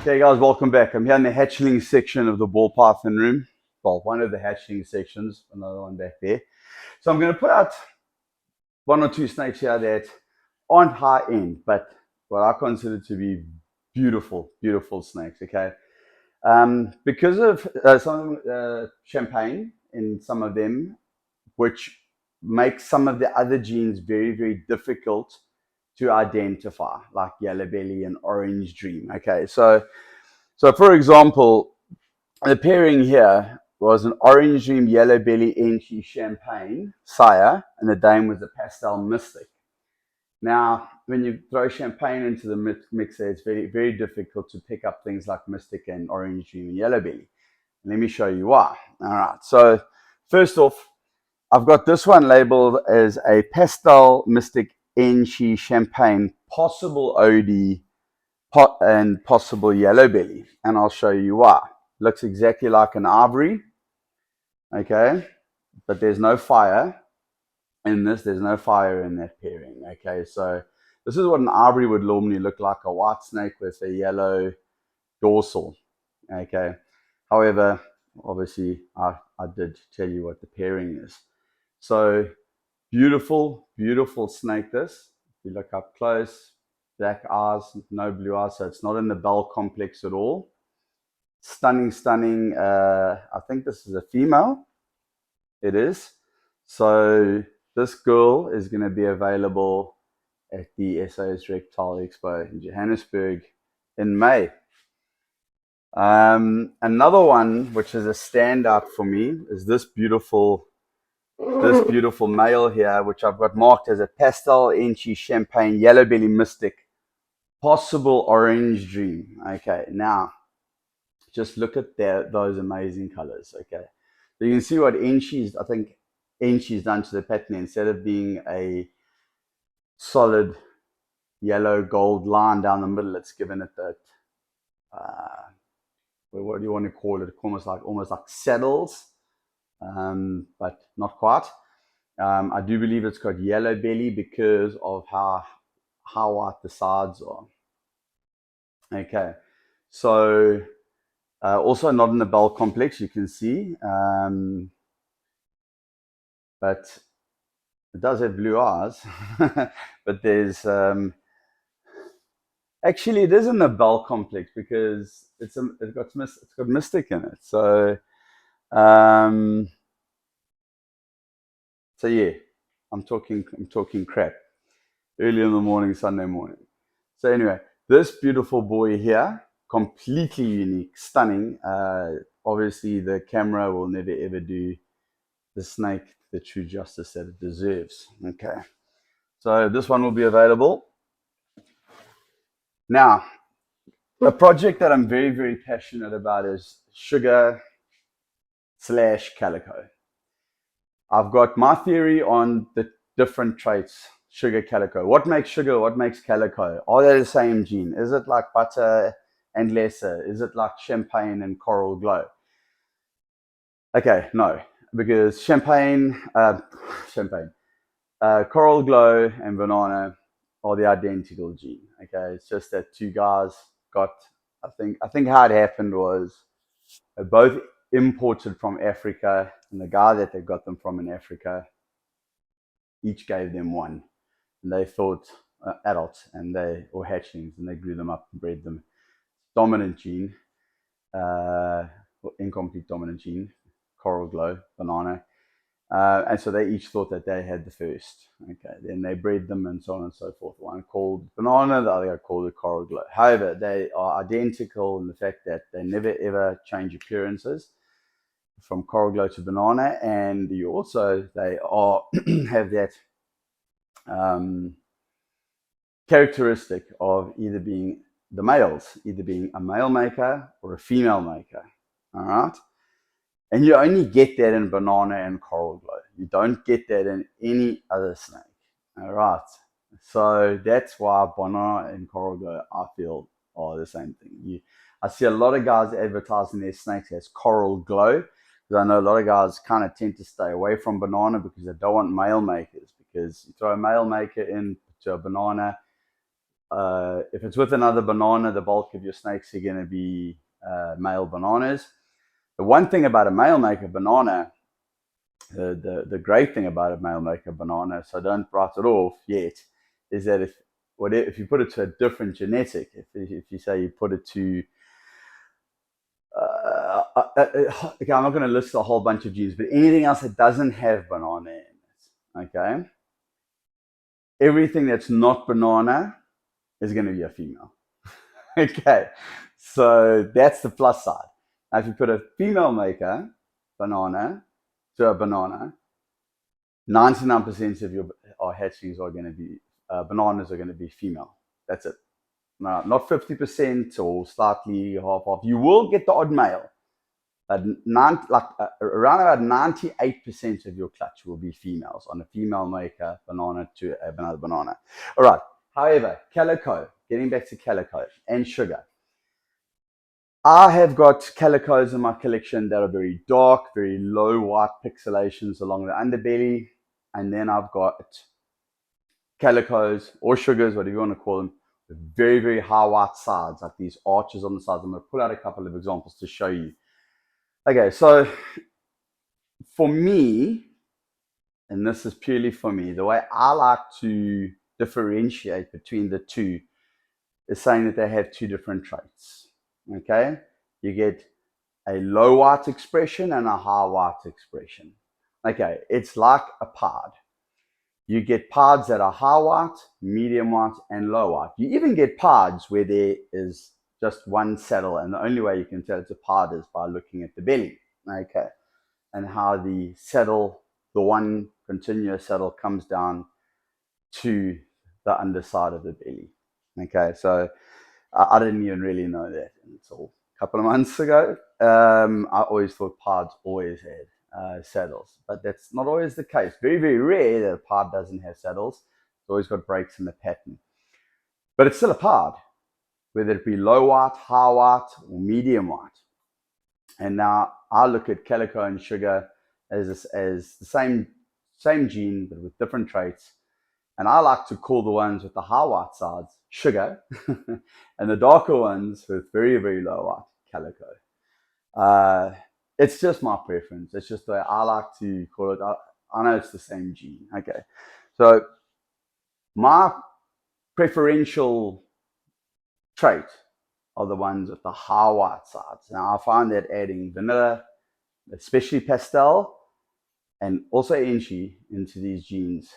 Okay, guys, welcome back. I'm here in the hatchling section of the ball python room. Well, one of the hatchling sections, another one back there. So I'm going to put out one or two snakes here that aren't high end, but what I consider to be beautiful, beautiful snakes. Okay, because of some champagne in some of them, which makes some of the other genes very, very difficult to identify, like yellow belly and orange dream. Okay, so for example, the pairing here was an orange dream, yellow belly, Enchi champagne sire, and the dame was a pastel mystic. Now, when you throw champagne into the mixer, it's very, very difficult to pick up things like mystic and orange dream and yellow belly. Let me show you why. All right. So first off, I've got this one labeled as a pastel mystic Enchi champagne, possible OD and possible yellow belly, and I'll show you why. Looks exactly like an ivory, okay, but there's no fire in this. There's no fire in that pairing. Okay, so this is what an ivory would normally look like, a white snake with a yellow dorsal. Okay, however, obviously I did tell you what the pairing is. So beautiful, beautiful snake. This, if you look up close, black eyes, no blue eyes, so it's not in the bell complex at all. Stunning, stunning. I think this is a female. It is. So this girl is going to be available at the SAS Reptile Expo in Johannesburg in May. Another one, which is a standout for me, is this beautiful male here, which I've got marked as a pastel Enchi champagne yellow belly mystic, possible orange dream. Okay, now just look at those amazing colors. Okay, so you can see what I think Enchi's done to the pattern. Instead of being a solid yellow gold line down the middle, it's given it that what do you want to call it? Almost like saddles, but not quite. I do believe it's got yellow belly because of how white the sides are. Okay, so also not in the bell complex, you can see, but it does have blue eyes. But there's actually it is in the bell complex because it's got mystic in it. So so yeah, I'm talking crap early in the morning, Sunday morning. So anyway, this beautiful boy here, completely unique, stunning. Obviously, the camera will never ever do the snake the true justice that it deserves. Okay, so this one will be available. Now, a project that I'm very, very passionate about is sugar / calico. I've got my theory on the different traits, sugar, calico. What makes sugar? What makes calico? Are they the same gene? Is it like butter and lesser? Is it like champagne and coral glow? Okay, no, because coral glow and banana are the identical gene. Okay, it's just that two guys got. I think how it happened was they're both imported from Africa, and the guy that they got them from in Africa each gave them one, and they thought adults or hatchlings, and they grew them up and bred them. Dominant gene, incomplete dominant gene, coral glow, banana. And so they each thought that they had the first. Okay, then they bred them and so on and so forth. One called banana, the other called the coral glow. However, they are identical in the fact that they never ever change appearances from coral glow to banana, and they are have that characteristic of either being a male maker or a female maker. All right. And you only get that in banana and coral glow. You don't get that in any other snake. All right. So that's why banana and coral glow, I feel, are the same thing. I see a lot of guys advertising their snakes as coral glow, because I know a lot of guys kind of tend to stay away from banana because they don't want male makers. Because you throw a male maker into a banana, if it's with another banana, the bulk of your snakes are going to be male bananas. The one thing about a male maker banana, the great thing about a male maker banana, so don't write it off yet, is that if you put it to a different genetic, if you say you put it to okay, I'm not going to list a whole bunch of genes, but anything else that doesn't have banana in it, okay, everything that's not banana is going to be a female. Okay, so that's the plus side. Now, if you put a female maker banana to a banana, 99% of your hatchlings are going to be bananas are going to be female. That's it. No, not 50% or slightly half. You will get the odd male. Around about 98% of your clutch will be females on a female maker banana to another banana. All right. However, calico, getting back to calico and sugar. I have got calicos in my collection that are very dark, very low white pixelations along the underbelly. And then I've got calicos or sugars, whatever you want to call them, with very, very high white sides, like these arches on the sides. I'm going to pull out a couple of examples to show you. Okay, so for me, and this is purely for me, the way I like to differentiate between the two is saying that they have two different traits. Okay, you get a low white expression and a high white expression. Okay, it's like a pod. You get pods that are high white, medium white, and low white. You even get pods where there is just one saddle, and the only way you can tell it's a pod is by looking at the belly. Okay, and how the saddle, the one continuous saddle, comes down to the underside of the belly. Okay, so I didn't even really know that until a couple of months ago. I always thought pods always had saddles, but that's not always the case. Very, very rare that a pod doesn't have saddles. It's always got breaks in the pattern. But it's still a pod, whether it be low white, high white, or medium white. And now I look at calico and sugar as the same gene, but with different traits. And I like to call the ones with the high white sides sugar, and the darker ones with very, very low white calico. It's just my preference. It's just the way I like to call it. I know it's the same gene. Okay. So my preferential trait are the ones with the high white sides. Now, I find that adding vanilla, especially pastel, and also enchi into these genes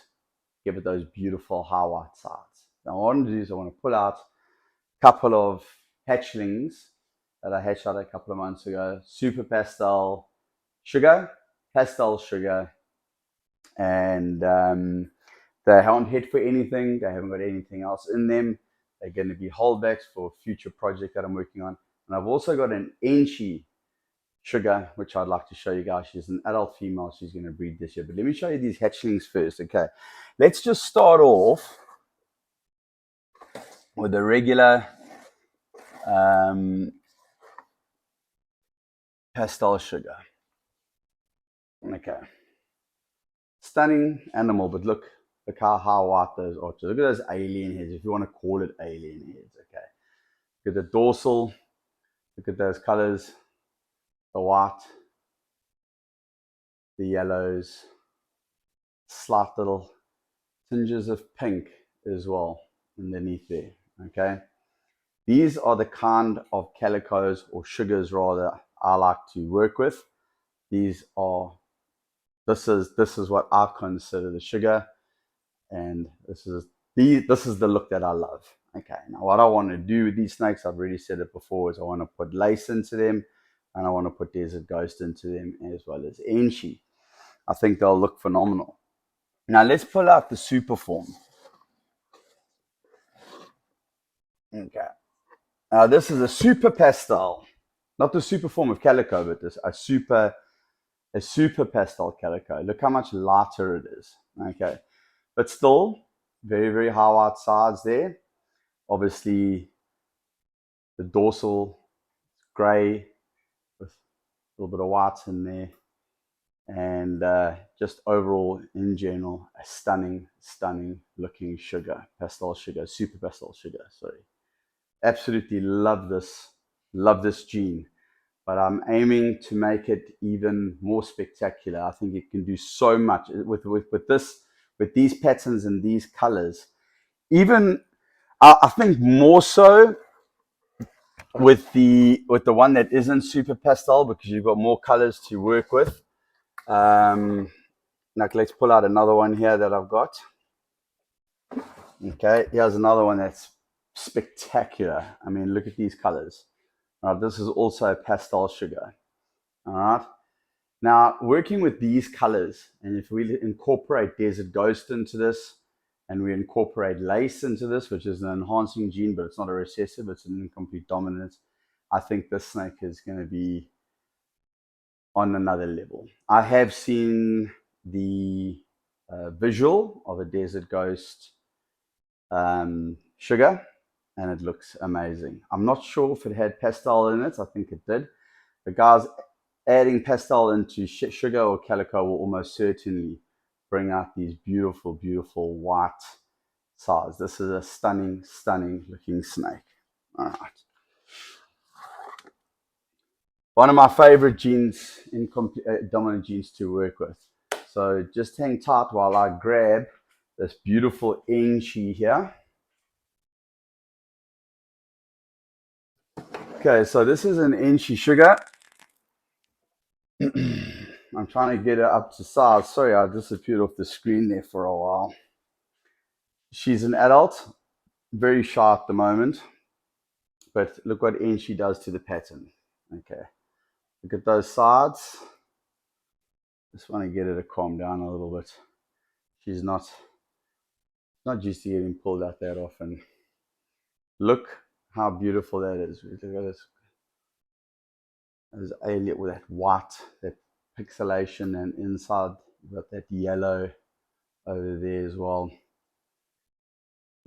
give it those beautiful high white sides. Now, what I want to do is I want to pull out a couple of hatchlings that I hatched out a couple of months ago. Super pastel sugar, and they haven't hit for anything. They haven't got anything else in them. They're going to be holdbacks for a future project that I'm working on. And I've also got an enchi sugar, which I'd like to show you guys. She's an adult female. She's going to breed this year. But let me show you these hatchlings first. Okay, let's just start off with a regular pastel sugar. Okay, stunning animal, but look how white those arches. Look at those alien heads, if you want to call it alien heads. Okay, look at the dorsal. Look at those colors: the white, the yellows, slight little tinges of pink as well underneath there. Okay, these are the kind of calicos, or sugars rather, I like to work with. This is what I consider the sugar, and this is the look that I love. Okay, now what I want to do with these snakes, I've already said it before, is I want to put lace into them, and I want to put Desert Ghost into them, as well as enchi. I think they'll look phenomenal. Now let's pull out the super form. Okay, now this is a super pastel, not the super form of calico, but this a super pastel calico. Look how much lighter it is. Okay, but still very, very high white sides there. Obviously, the dorsal grey with a little bit of white in there. and just overall in general a stunning looking sugar, pastel sugar, super pastel sugar, sorry. Absolutely love this gene, but I'm aiming to make it even more spectacular. I think it can do so much with these patterns and these colors. Even I think more so with the one that isn't super pastel, because you've got more colors to work with. Now let's pull out another one here that I've got. Okay, here's another one that's spectacular. I mean, look at these colors. All right, this is also a pastel sugar. All right. Now, working with these colors, and if we incorporate Desert Ghost into this, and we incorporate Lace into this, which is an enhancing gene, but it's not a recessive, it's an incomplete dominant, I think this snake is going to be on another level. I have seen the visual of a Desert Ghost sugar, and it looks amazing. I'm not sure if it had pastel in it. I think it did. The guys, adding pastel into sugar or calico will almost certainly bring out these beautiful, beautiful white sides. This is a stunning, stunning looking snake. All right. One of my favorite genes, dominant genes to work with. So just hang tight while I grab this beautiful Enchi here. Okay, so this is an Enchi sugar. I'm trying to get her up to size. Sorry, I disappeared off the screen there for a while. She's an adult, very shy at the moment, but look what Enchi does to the pattern. Okay, look at those sides. Just want to get her to calm down a little bit. She's not used to getting pulled out that often. Look how beautiful that is. Look at this. There's alien with that white, that pixelation, and inside you've got that yellow over there as well.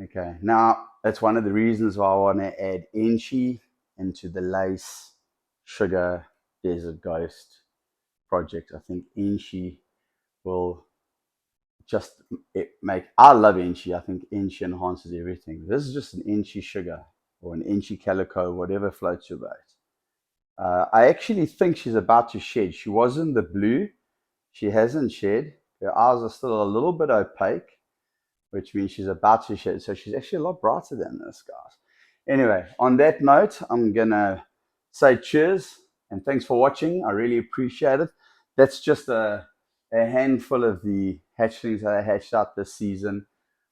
Okay, now that's one of the reasons why I want to add Enchi into the Lace Sugar Desert Ghost project. I think Enchi will just make, I love Enchi. I think Enchi enhances everything. This is just an Enchi sugar or an Enchi calico, whatever floats your boat. I actually think she's about to shed. She was in the blue. She hasn't shed. Her eyes are still a little bit opaque, which means she's about to shed. So she's actually a lot brighter than this, guys. Anyway, on that note, I'm going to say cheers and thanks for watching. I really appreciate it. That's just a handful of the hatchlings that I hatched out this season.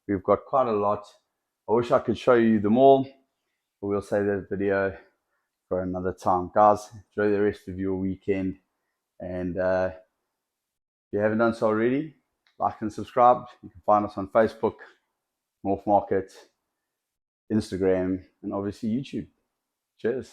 We've got quite a lot. I wish I could show you them all, but we'll save that video for another time. Guys, enjoy the rest of your weekend. And if you haven't done so already, like and subscribe. You can find us on Facebook, Morph Market, Instagram, and obviously YouTube. Cheers.